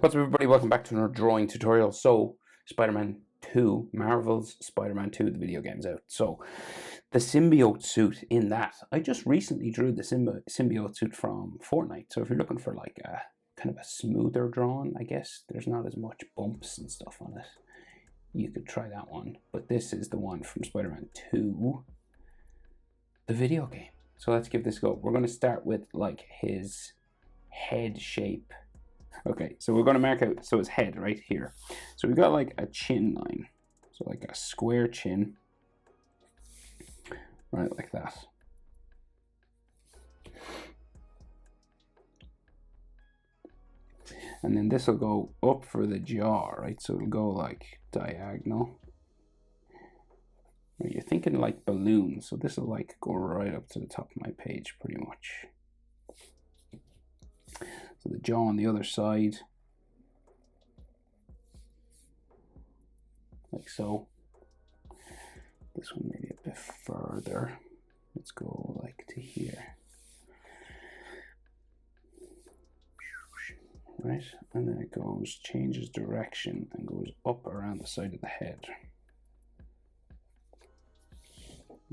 What's up, everybody? Welcome back to another drawing tutorial. So, Spider-Man 2, Marvel's Spider-Man 2, the video game's out. So, the symbiote suit in that, I just recently drew the symbiote suit from Fortnite. So, if you're looking for like a kind of a smoother drawing, I guess there's not as much bumps and stuff on it. You could try that one. But this is the one from Spider-Man 2, the video game. So, let's give this a go. We're going to start with like his head shape. Okay, so we're going to mark out, so his head right here. So we've got like a chin line, so like a square chin, right, like that. And then this will go up for the jaw, right? So it'll go like diagonal. You're thinking like balloons, so this will like go right up to the top of my page pretty much. So the jaw on the other side, like so. This one maybe a bit further. Let's go like to here. Right, and then it goes, changes direction and goes up around the side of the head.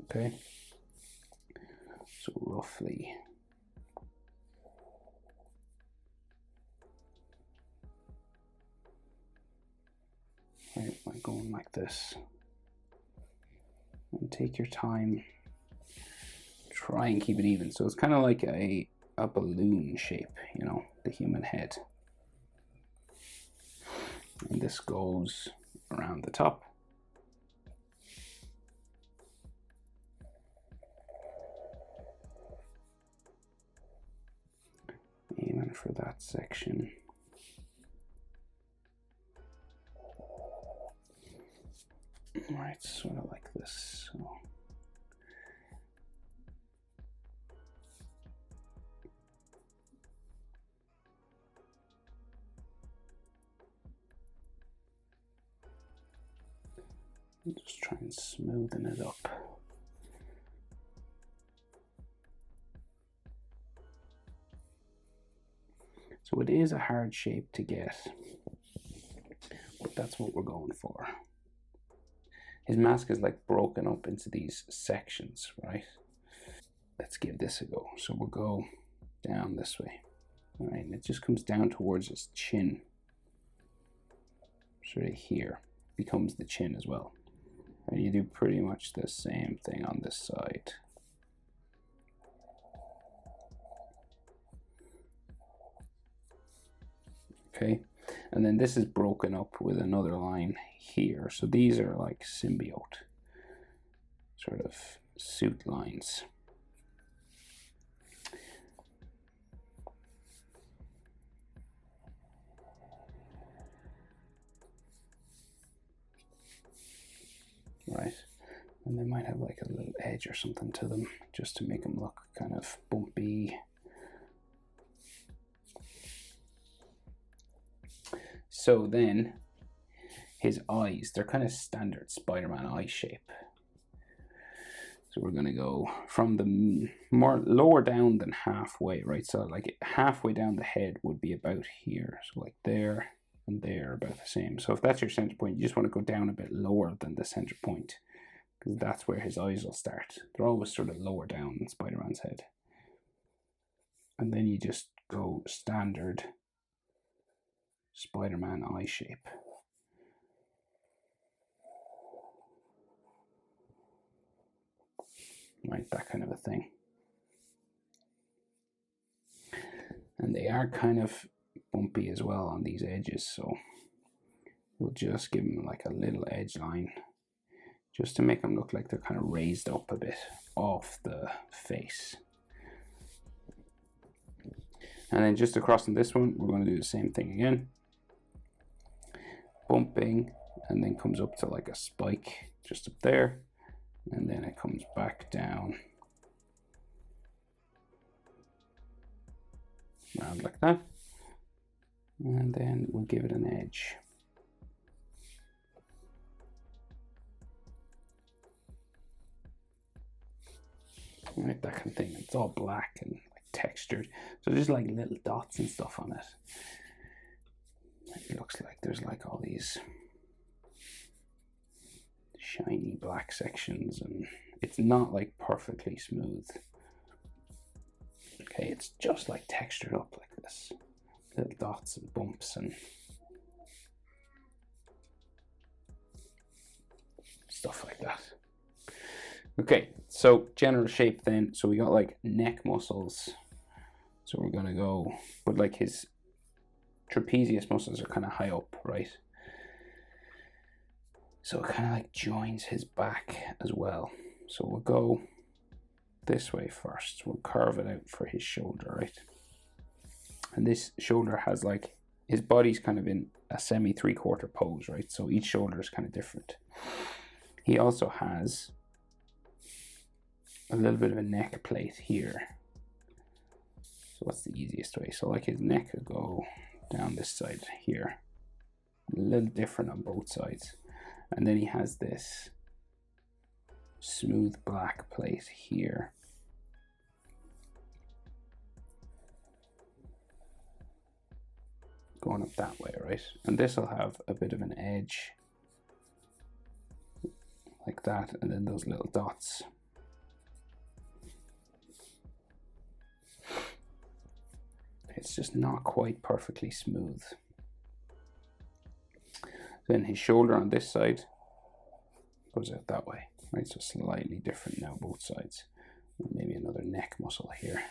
Okay, so roughly. Right, like going like this. And take your time. Try and keep it even. So it's kind of like a balloon shape, you know, the human head. And this goes around the top. Aiming for that section. Right, sort of like this. So. Just try and smoothen it up. So it is a hard shape to get, but that's what we're going for. His mask is like broken up into these sections, right? Let's give this a go. So we'll go down this way. All right, and it just comes down towards his chin. So right here becomes the chin as well. And you do pretty much the same thing on this side. Okay, and then this is broken up with another line here. So these are like symbiote sort of suit lines. Right, and they might have like a little edge or something to them just to make them look kind of bumpy. So then his eyes, they're kind of standard Spider-Man eye shape. So we're going to go from the more lower down than halfway, right? So like halfway down the head would be about here. So like there and there, about the same. So if that's your center point, you just want to go down a bit lower than the center point, because that's where his eyes will start. They're always sort of lower down in Spider-Man's head. And then you just go standard Spider-Man eye shape. Right, that kind of a thing. And they are kind of bumpy as well on these edges, so we'll just give them like a little edge line just to make them look like they're kind of raised up a bit off the face. And then just across on this one, we're going to do the same thing again. Bumping, and then comes up to like a spike just up there, and then it comes back down around like that, and then we'll give it an edge. Right, that kind of thing. It's all black and like textured, so there's like little dots and stuff on it. looks like there's like all these shiny black sections, and it's not like perfectly smooth. Okay, it's just like textured up like this, little dots and bumps and stuff like that. Okay, so general shape then. So we got like neck muscles. So we're gonna go, but like his trapezius muscles are kind of high up, right? So it kind of like joins his back as well. So we'll go this way first. We'll curve it out for his shoulder, right? And this shoulder has like, his body's kind of in a semi 3/4 pose, right? So each shoulder is kind of different. He also has a little bit of a neck plate here. So what's the easiest way? So like his neck will go down this side here. A little different on both sides. And then he has this smooth black plate here. Going up that way, right? And this will have a bit of an edge like that, and then those little dots. It's just not quite perfectly smooth. Then his shoulder on this side goes out that way, right? So slightly different now, both sides. And maybe another neck muscle here.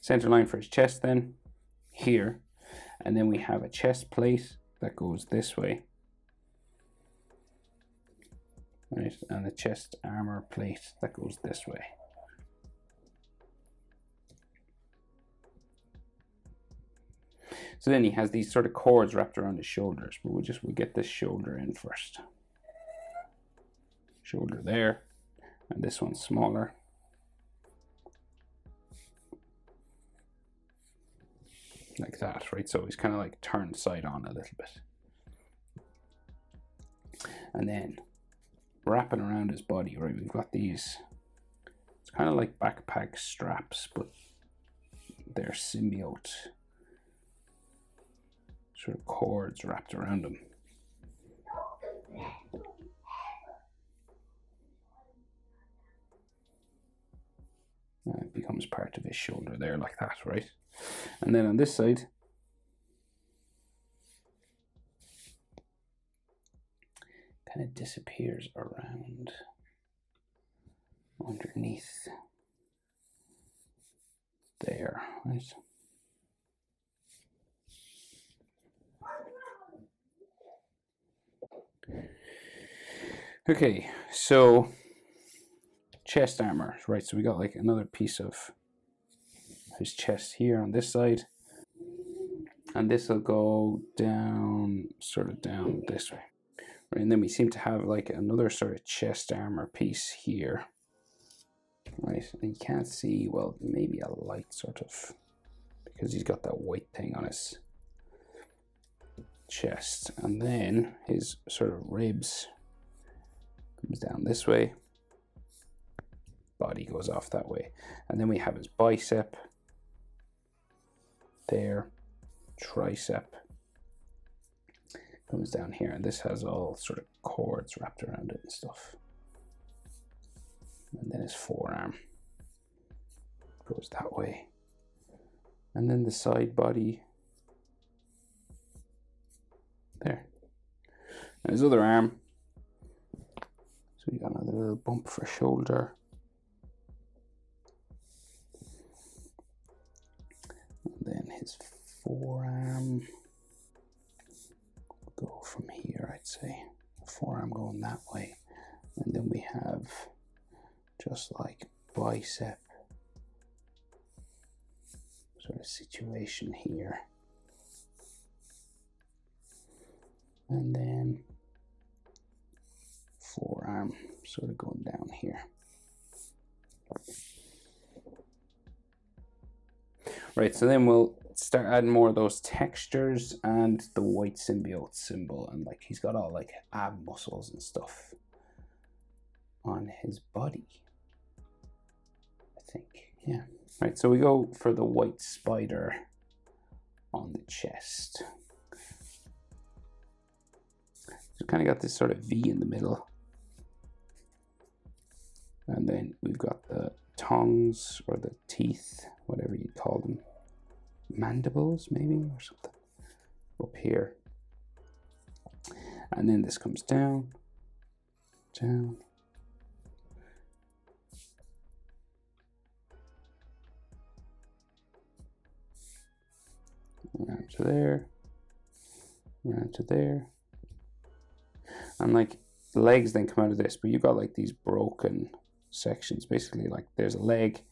Center line for his chest then, here. And then we have a chest plate that goes this way. Right, and a chest armor plate that goes this way. So then he has these sort of cords wrapped around his shoulders, but we'll get this shoulder in first. Shoulder there, and this one's smaller. Like that, right? So he's kind of like turned side on a little bit. And then wrapping around his body, right, we've got these, it's kind of like backpack straps, but they're symbiote sort of cords wrapped around them. And it becomes part of his shoulder there like that, right? And then on this side, kind of disappears around underneath there, right? Okay, so chest armor, right? So we got like another piece of his chest here on this side, and this will go down, sort of down this way, right? And then we seem to have like another sort of chest armor piece here, right? And you can't see, well, maybe a light sort of, because he's got that white thing on his chest. And then his sort of ribs comes down this way, body goes off that way, and then we have his bicep there, tricep comes down here, and this has all sort of cords wrapped around it and stuff. And then his forearm goes that way, and then the side body there, and his other arm. So we got another little bump for shoulder. And then his forearm will go from here, I'd say. Forearm going that way. And then we have just like bicep sort of situation here. And then forearm sort of going down here. Right, so then we'll start adding more of those textures and the white symbiote symbol, and like he's got all like ab muscles and stuff on his body, I think. Yeah. Right, so we go for the white spider on the chest. So kind of got this sort of V in the middle. And then we've got the tongues or the teeth, whatever you call them. Mandibles maybe or something up here. And then this comes down, down. Around to there, around to there. And like the legs then come out of this, but you've got like these broken sections. Basically like there's a leg,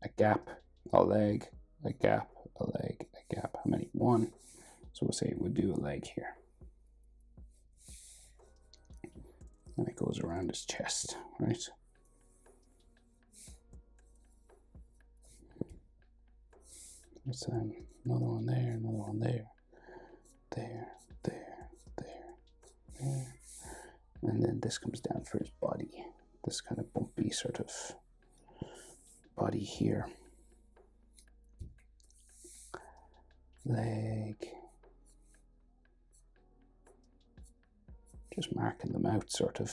a gap, a leg, a gap, a leg, a gap. How many? One. So we'll say we'll do a leg here. And it goes around his chest, right? There's another one there, another one there, there, there, there, there. And then this comes down for his body. This kind of bumpy sort of body here. Leg. Just marking them out, sort of.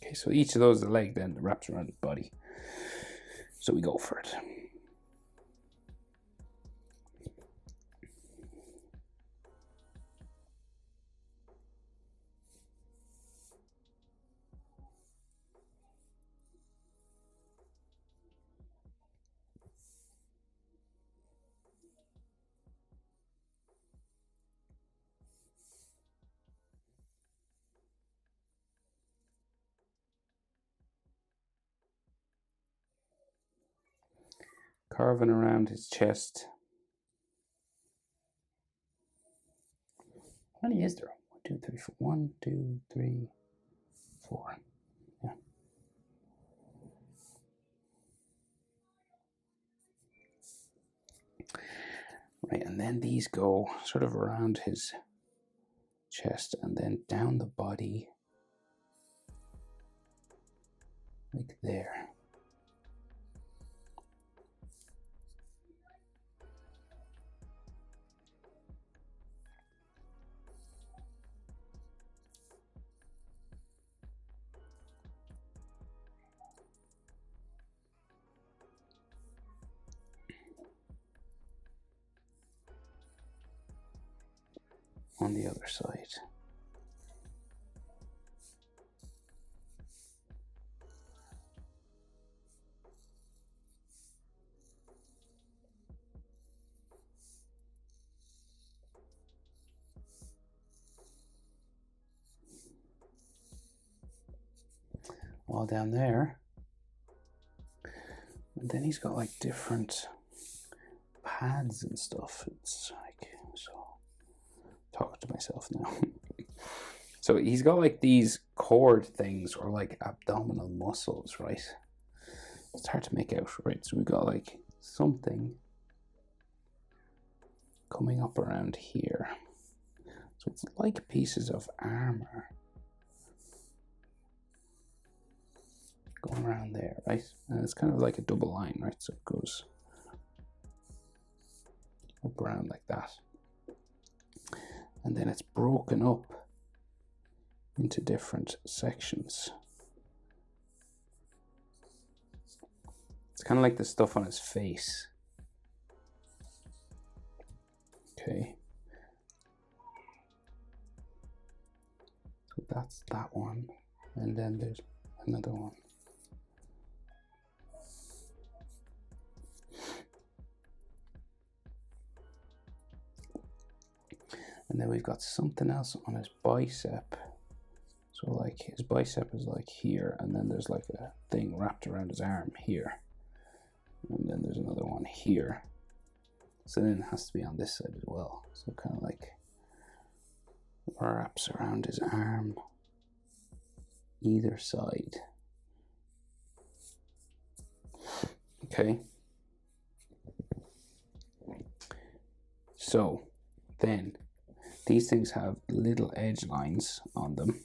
Okay, so each of those is the leg then wraps around his body. So we go for it. Carving around his chest. How many is there? 1, 2, 3, 4. 1, 2, 3, 4. Yeah. Right, and then these go sort of around his chest and then down the body, like there. On the other side. All down there. And then he's got like different pads and stuff. It's like, so talk to myself now. So he's got like these cord things or like abdominal muscles, right? It's hard to make out, right? So we've got like something coming up around here. So it's like pieces of armor going around there, right? And it's kind of like a double line, right? So it goes up around like that. And then it's broken up into different sections. It's kind of like the stuff on his face. Okay. So that's that one. And then there's another one. And then we've got something else on his bicep. So like his bicep is like here, and then there's like a thing wrapped around his arm here. And then there's another one here. So then it has to be on this side as well. So kind of like wraps around his arm either side. Okay. So then these things have little edge lines on them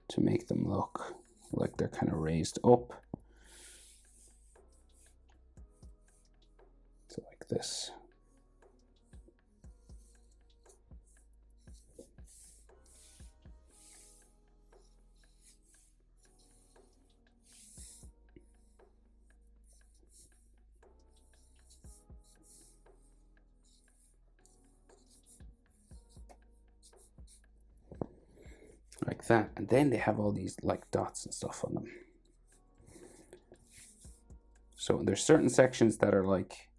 to make them look like they're kind of raised up. So like this. Like that, and then they have all these like dots and stuff on them. So there's certain sections that are like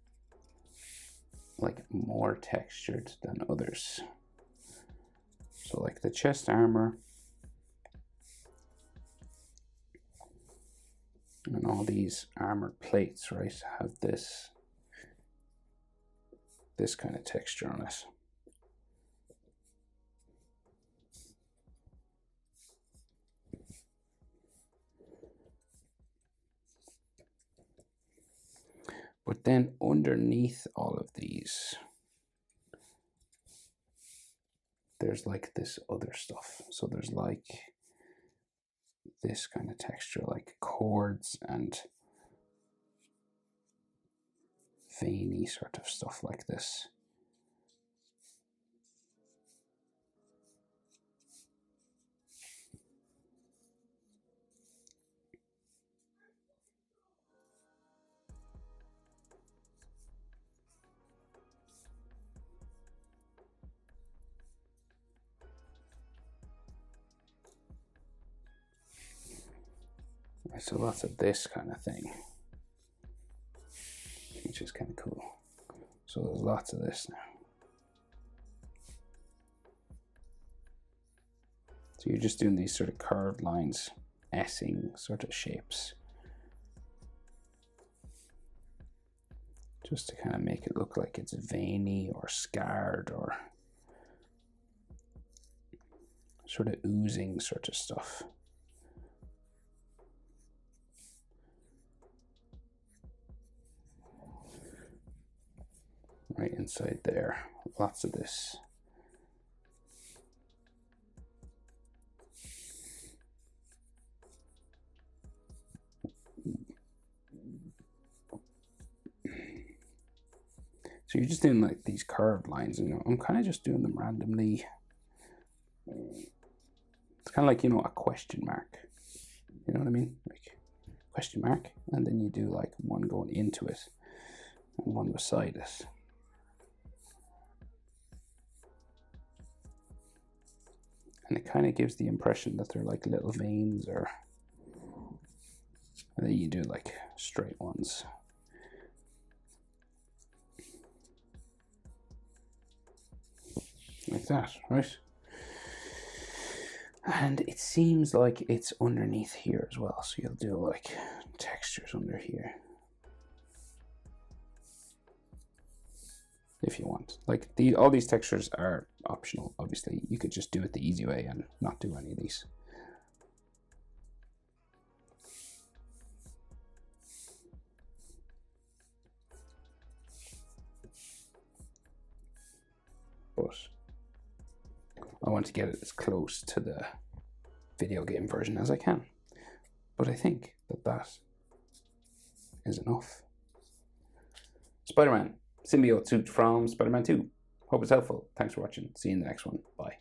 more textured than others. So like the chest armor and all these armored plates, right, have this kind of texture on it. But then underneath all of these, there's like this other stuff. So there's like this kind of texture, like cords and veiny sort of stuff like this. So lots of this kind of thing, which is kind of cool. So there's lots of this now. So you're just doing these sort of curved lines, S-ing sort of shapes, just to kind of make it look like it's veiny or scarred or sort of oozing sort of stuff. Right inside there, lots of this. So you're just doing like these curved lines, and I'm kind of just doing them randomly. It's kind of like, you know, a question mark. You know what I mean? Like question mark, and then you do like one going into it and one beside it. And it kind of gives the impression that they're like little veins, or and then you do like straight ones. Like that, right? And it seems like it's underneath here as well. So you'll do like textures under here, if you want. Like all these textures are optional. Obviously, you could just do it the easy way and not do any of these. But I want to get it as close to the video game version as I can. But I think that that is enough. Spider-Man Symbiote suit from Spider-Man 2. Hope it's helpful. Thanks for watching. See you in the next one. Bye.